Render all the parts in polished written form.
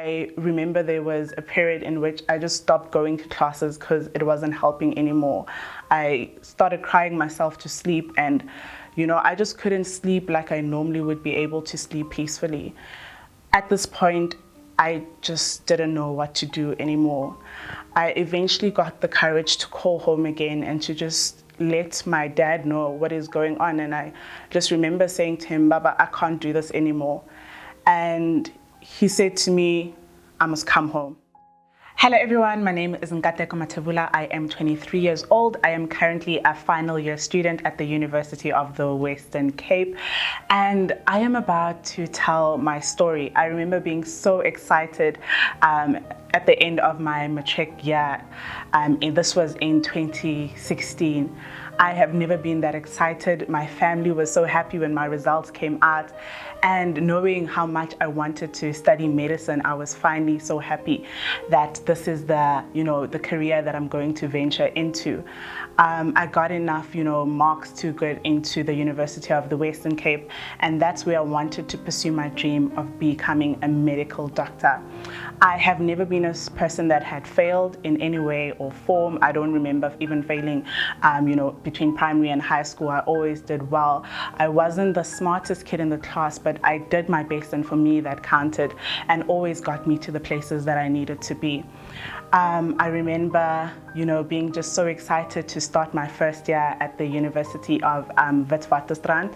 I remember there was a period in which I just stopped going to classes because it wasn't helping anymore. I started crying myself to sleep, and I just couldn't sleep like I normally would be able to sleep peacefully. At this point, I just didn't know what to do anymore. I eventually got the courage to call home again and to just let my dad know what is going on. And I just remember saying to him, "Baba, I can't do this anymore." And he said to me, "I must come home." Hello everyone, my name is Nkateko Mathebula. I am 23 years old. I am currently a final year student at the University of the Western Cape, and I am about to tell my story. I remember being so excited at the end of my matric year, and this was in 2016. I have never been that excited. My family was so happy when my results came out, and knowing how much I wanted to study medicine, I was finally so happy that this is the career that I'm going to venture into. I got enough marks to get into the University of the Western Cape, and that's where I wanted to pursue my dream of becoming a medical doctor. I have never been a person that had failed in any way or form. I don't remember even failing between primary and high school. I always did well. I wasn't the smartest kid in the class, but I did my best, and for me that counted and always got me to the places that I needed to be. I remember being just so excited to start my first year at the University of Witwatersrand,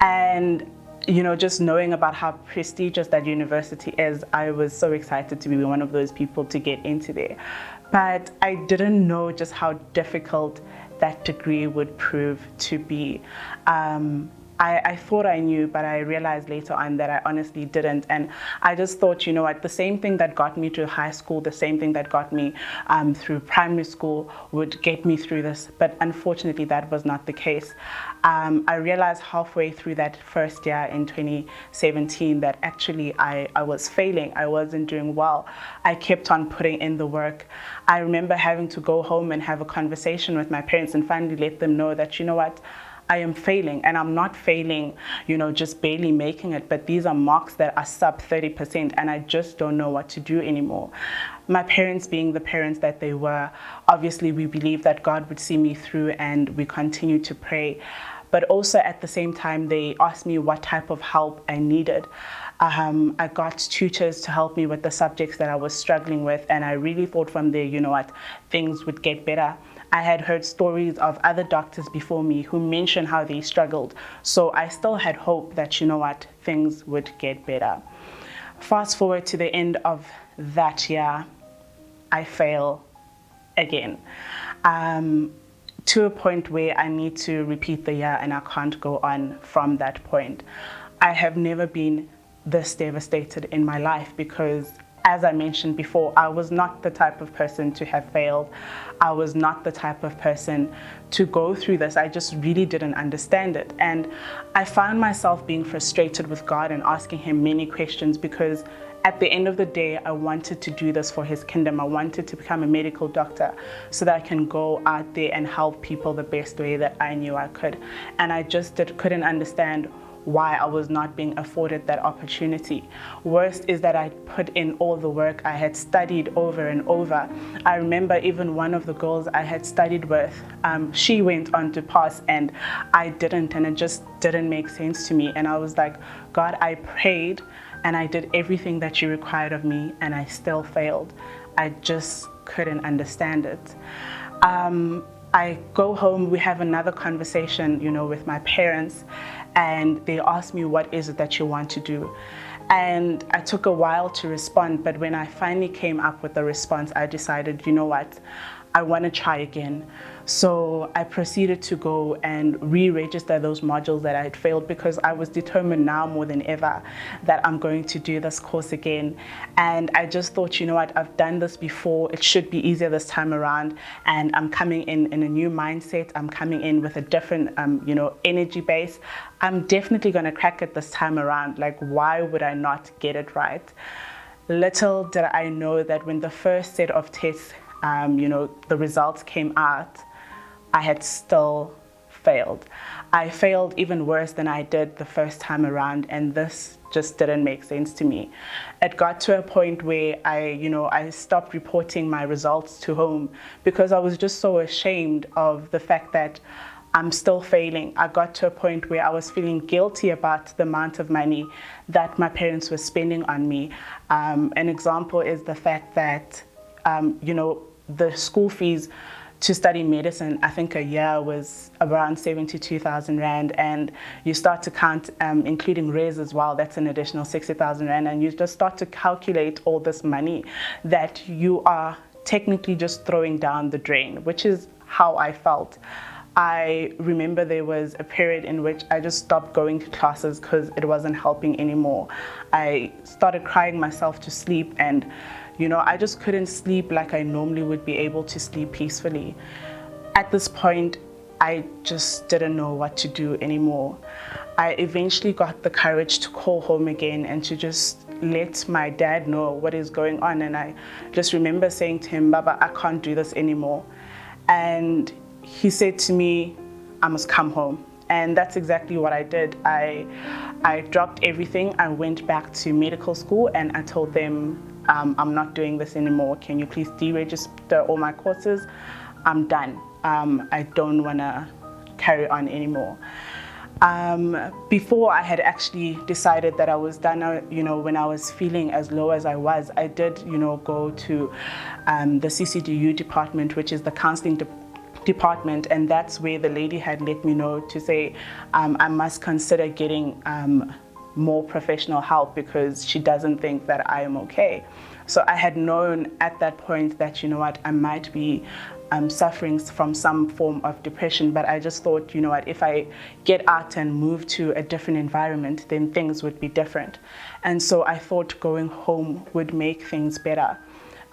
and just knowing about how prestigious that university is, I was so excited to be one of those people to get into there. But I didn't know just how difficult that degree would prove to be. I thought I knew, but I realized later on that I honestly didn't. And I just thought, the same thing that got me to high school, the same thing that got me through primary school would get me through this. But unfortunately, that was not the case. I realized halfway through that first year in 2017 that actually I was failing. I wasn't doing well. I kept on putting in the work. I remember having to go home and have a conversation with my parents and finally let them know that, I am failing, and I'm not failing, just barely making it, but these are marks that are sub 30%, and I just don't know what to do anymore. My parents, being the parents that they were, obviously we believed that God would see me through, and we continued to pray. But also at the same time, they asked me what type of help I needed. I got tutors to help me with the subjects that I was struggling with, and I really thought from there, things would get better. I had heard stories of other doctors before me who mentioned how they struggled. So I still had hope that, things would get better. Fast forward to the end of that year, I fail again. To a point where I need to repeat the year and I can't go on from that point. I have never been this devastated in my life because, as I mentioned before, I was not the type of person to have failed. I was not the type of person to go through this. I just really didn't understand it. And I found myself being frustrated with God and asking him many questions because at the end of the day, I wanted to do this for his kingdom. I wanted to become a medical doctor so that I can go out there and help people the best way that I knew I could. And I just couldn't understand why I was not being afforded that opportunity. Worst is that I put in all the work. I had studied over and over. I remember even one of the girls I had studied with, she went on to pass and I didn't, and it just didn't make sense to me. And I was like, God, I prayed and I did everything that you required of me and I still failed. I just couldn't understand it. I go home, we have another conversation, with my parents, and they ask me, what is it that you want to do? And I took a while to respond, but when I finally came up with a response, I decided, I want to try again. So I proceeded to go and re-register those modules that I had failed because I was determined now more than ever that I'm going to do this course again. And I just thought, I've done this before. It should be easier this time around. And I'm coming in a new mindset. I'm coming in with a different, energy base. I'm definitely going to crack it this time around. Like, why would I not get it right? Little did I know that when the first set of tests, the results came out, I had still failed. I failed even worse than I did the first time around, and this just didn't make sense to me. It got to a point where I stopped reporting my results to home because I was just so ashamed of the fact that I'm still failing. I got to a point where I was feeling guilty about the amount of money that my parents were spending on me. An example is the fact that, the school fees to study medicine, I think a year was around 72,000 Rand, and you start to count, including res as well, that's an additional 60,000 Rand, and you just start to calculate all this money that you are technically just throwing down the drain, which is how I felt. I remember there was a period in which I just stopped going to classes because it wasn't helping anymore. I started crying myself to sleep, and I just couldn't sleep like I normally would be able to sleep peacefully. At this point, I just didn't know what to do anymore. I eventually got the courage to call home again and to just let my dad know what is going on. And I just remember saying to him, "Baba, I can't do this anymore." And he said to me, "I must come home." And that's exactly what I did. I dropped everything. I went back to medical school and I told them, I'm not doing this anymore. Can you please deregister all my courses? I'm done. I don't want to carry on anymore. Before I had actually decided that I was done, when I was feeling as low as I was, I did, go to the CCDU department, which is the counseling department, and that's where the lady had let me know to say I must consider getting more professional help because she doesn't think that I am okay. So I had known at that point that, I might be suffering from some form of depression, but I just thought, if I get out and move to a different environment, then things would be different. And so I thought going home would make things better.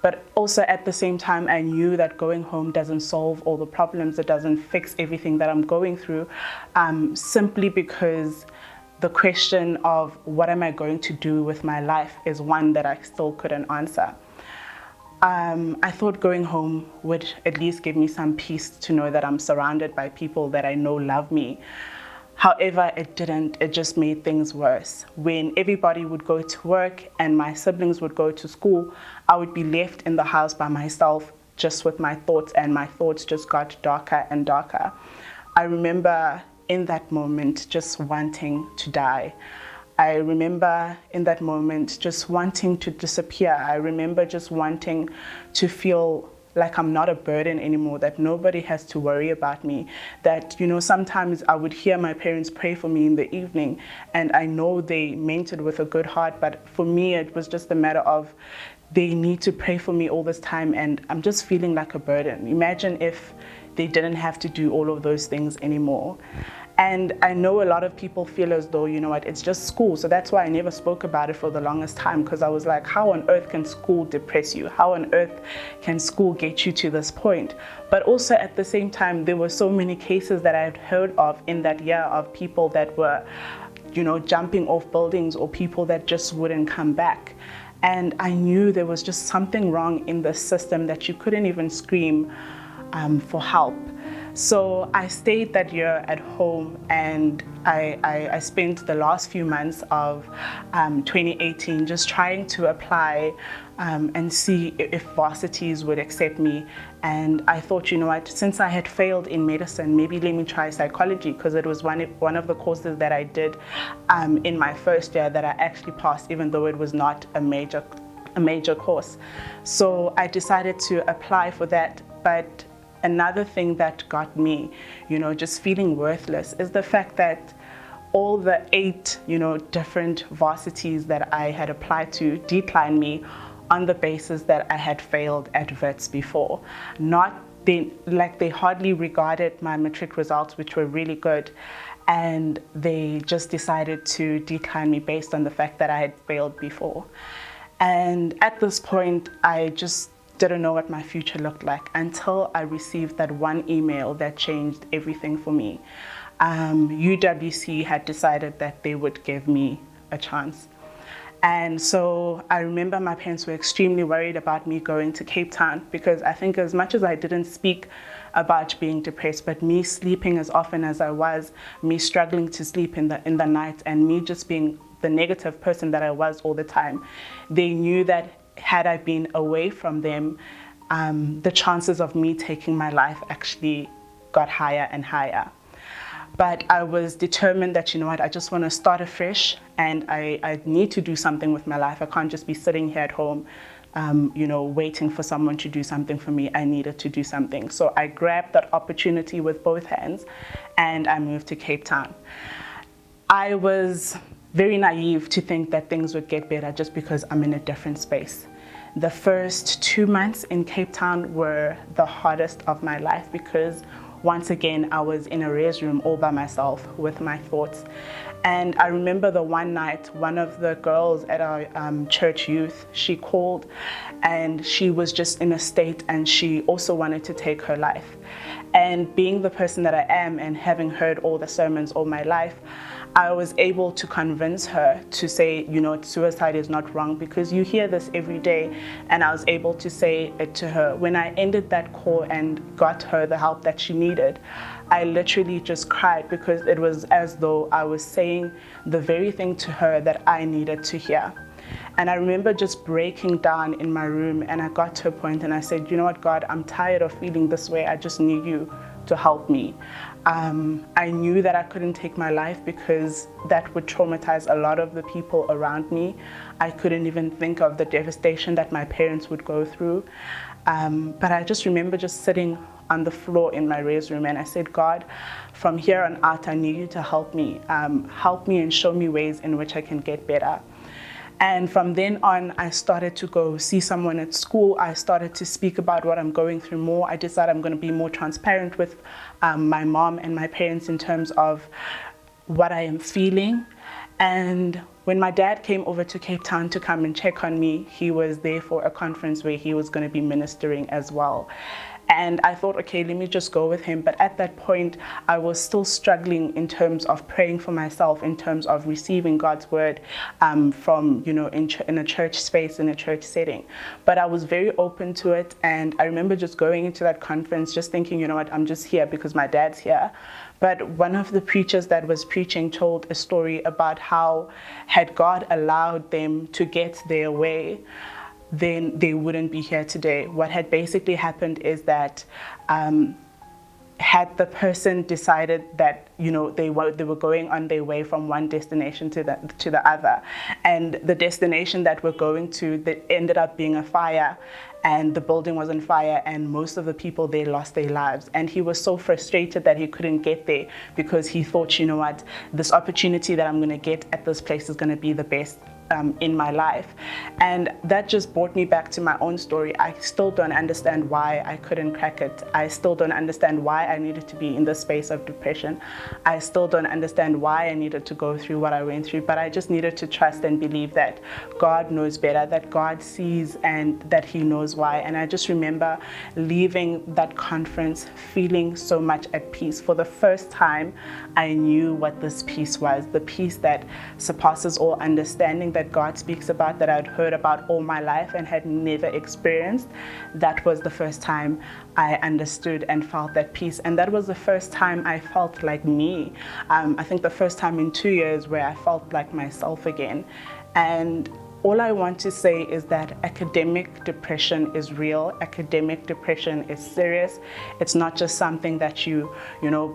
But also at the same time, I knew that going home doesn't solve all the problems. It doesn't fix everything that I'm going through, simply because the question of what am I going to do with my life is one that I still couldn't answer. I thought going home would at least give me some peace to know that I'm surrounded by people that I know love me. However, it didn't. It just made things worse. When everybody would go to work and my siblings would go to school, I would be left in the house by myself just with my thoughts, and my thoughts just got darker and darker. I remember in that moment just wanting to die. I remember in that moment just wanting to disappear. I remember just wanting to feel like I'm not a burden anymore, that nobody has to worry about me, that, sometimes I would hear my parents pray for me in the evening, and I know they meant it with a good heart, but for me it was just a matter of they need to pray for me all this time, and I'm just feeling like a burden. Imagine if they didn't have to do all of those things anymore. And I know a lot of people feel as though, it's just school. So that's why I never spoke about it for the longest time, because I was like, how on earth can school depress you? How on earth can school get you to this point? But also at the same time, there were so many cases that I had heard of in that year of people that were, jumping off buildings, or people that just wouldn't come back. And I knew there was just something wrong in the system that you couldn't even scream for help. So I stayed that year at home, and I spent the last few months of 2018 just trying to apply and see if varsities would accept me. And I thought, since I had failed in medicine, maybe let me try psychology, because it was one of the courses that I did in my first year that I actually passed, even though it was not a major course. So I decided to apply for that. But another thing that got me, just feeling worthless is the fact that all the 8, different varsities that I had applied to declined me on the basis that I had failed at vets before. They hardly regarded my matric results, which were really good, and they just decided to decline me based on the fact that I had failed before. And at this point, I just didn't know what my future looked like until I received that one email that changed everything for me. UWC had decided that they would give me a chance. And so I remember my parents were extremely worried about me going to Cape Town, because I think as much as I didn't speak about being depressed, but me sleeping as often as I was, me struggling to sleep in the night, and me just being the negative person that I was all the time. They knew that had I been away from them, the chances of me taking my life actually got higher and higher. But I was determined that, you know what, I just want to start afresh, and I need to do something with my life. I can't just be sitting here at home, you know, waiting for someone to do something for me. I needed to do something. So I grabbed that opportunity with both hands, and I moved to Cape Town. I was very naive to think that things would get better just because I'm in a different space. The first 2 months in Cape Town were the hardest of my life because once again, I was in a res room all by myself with my thoughts. And I remember the one night, one of the girls at our church youth, she called and she was just in a state and she also wanted to take her life. And being the person that I am and having heard all the sermons all my life, I was able to convince her to say, you know, suicide is not wrong because you hear this every day. And I was able to say it to her. When I ended that call and got her the help that she needed, I literally just cried because it was as though I was saying the very thing to her that I needed to hear. And I remember just breaking down in my room, and I got to a point and I said, you know what, God, I'm tired of feeling this way. I just need you to help me. I knew that I couldn't take my life because that would traumatize a lot of the people around me. I couldn't even think of the devastation that my parents would go through. But I just remember just sitting on the floor in my res room and I said, God, from here on out, I need you to help me and show me ways in which I can get better. And from then on, I started to go see someone at school. I started to speak about what I'm going through more. I decided I'm going to be more transparent with my mom and my parents in terms of what I am feeling. And when my dad came over to Cape Town to come and check on me, he was there for a conference where he was going to be ministering as well. And I thought, okay, let me just go with him. But at that point, I was still struggling in terms of praying for myself, in terms of receiving God's word from, you know, in a church space, in a church setting. But I was very open to it. And I remember just going into that conference, just thinking, you know what, I'm just here because my dad's here. But one of the preachers that was preaching told a story about how had God allowed them to get their way, then they wouldn't be here today. What had basically happened is that had the person decided that, you know, they were going on their way from one destination to the other, and the destination that we're going to, that ended up being a fire, and the building was on fire, and most of the people there lost their lives. And he was so frustrated that he couldn't get there because he thought, you know what, this opportunity that I'm going to get at this place is going to be the best in my life. And that just brought me back to my own story. I still don't understand why I couldn't crack it. I still don't understand why I needed to be in the space of depression. I still don't understand why I needed to go through what I went through, but I just needed to trust and believe that God knows better, that God sees and that he knows why. And I just remember leaving that conference feeling so much at peace. For the first time, I knew what this peace was, the peace that surpasses all understanding, that God speaks about, that I'd heard about all my life and had never experienced. That was the first time I understood and felt that peace. And that was the first time I felt like me. I think the first time in 2 years where I felt like myself again. And all I want to say is that academic depression is real. Academic depression is serious. It's not just something that you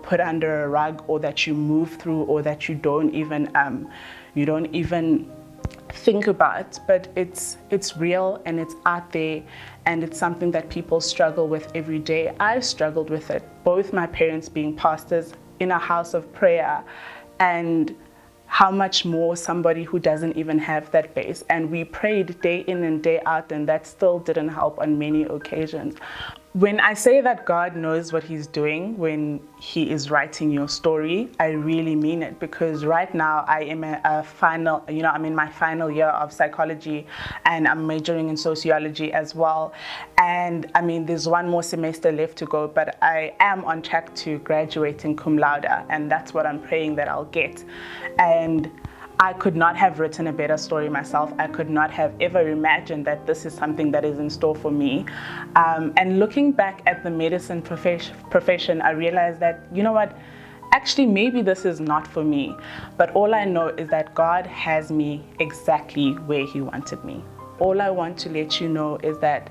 put under a rug, or that you move through, or that you don't even think about, but it's real and it's out there, and it's something that people struggle with every day. I've struggled with it, both my parents being pastors in a house of prayer, and how much more somebody who doesn't even have that base. And we prayed day in and day out, and that still didn't help on many occasions. When I say that God knows what he's doing when he is writing your story, I really mean it, because right now I am I'm in my final year of psychology, and I'm majoring in sociology as well. And I mean, there's one more semester left to go, but I am on track to graduating cum laude, and that's what I'm praying that I'll get. And I could not have written a better story myself. I could not have ever imagined that this is something that is in store for me. And looking back at the medicine profession, I realized that, you know what, actually maybe this is not for me. But all I know is that God has me exactly where He wanted me. All I want to let you know is that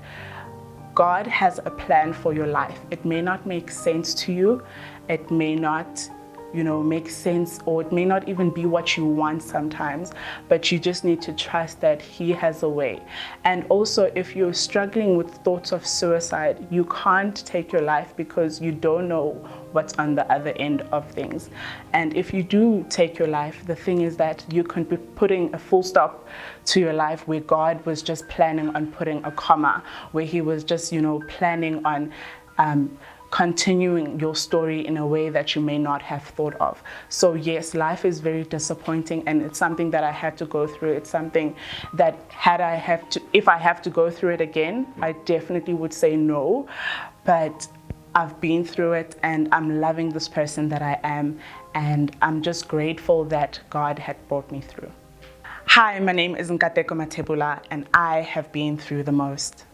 God has a plan for your life. It may not make sense to you. It may not, make sense, or it may not even be what you want sometimes, but you just need to trust that He has a way. And also, if you're struggling with thoughts of suicide, you can't take your life because you don't know what's on the other end of things. And if you do take your life, the thing is that you can be putting a full stop to your life where God was just planning on putting a comma, where He was just, planning on continuing your story in a way that you may not have thought of. So yes, life is very disappointing, and it's something that I had to go through. It's something that if I have to go through it again, I definitely would say no. But I've been through it, and I'm loving this person that I am, and I'm just grateful that God had brought me through. Hi, my name is Nkateko Mathebula, and I have been through the most.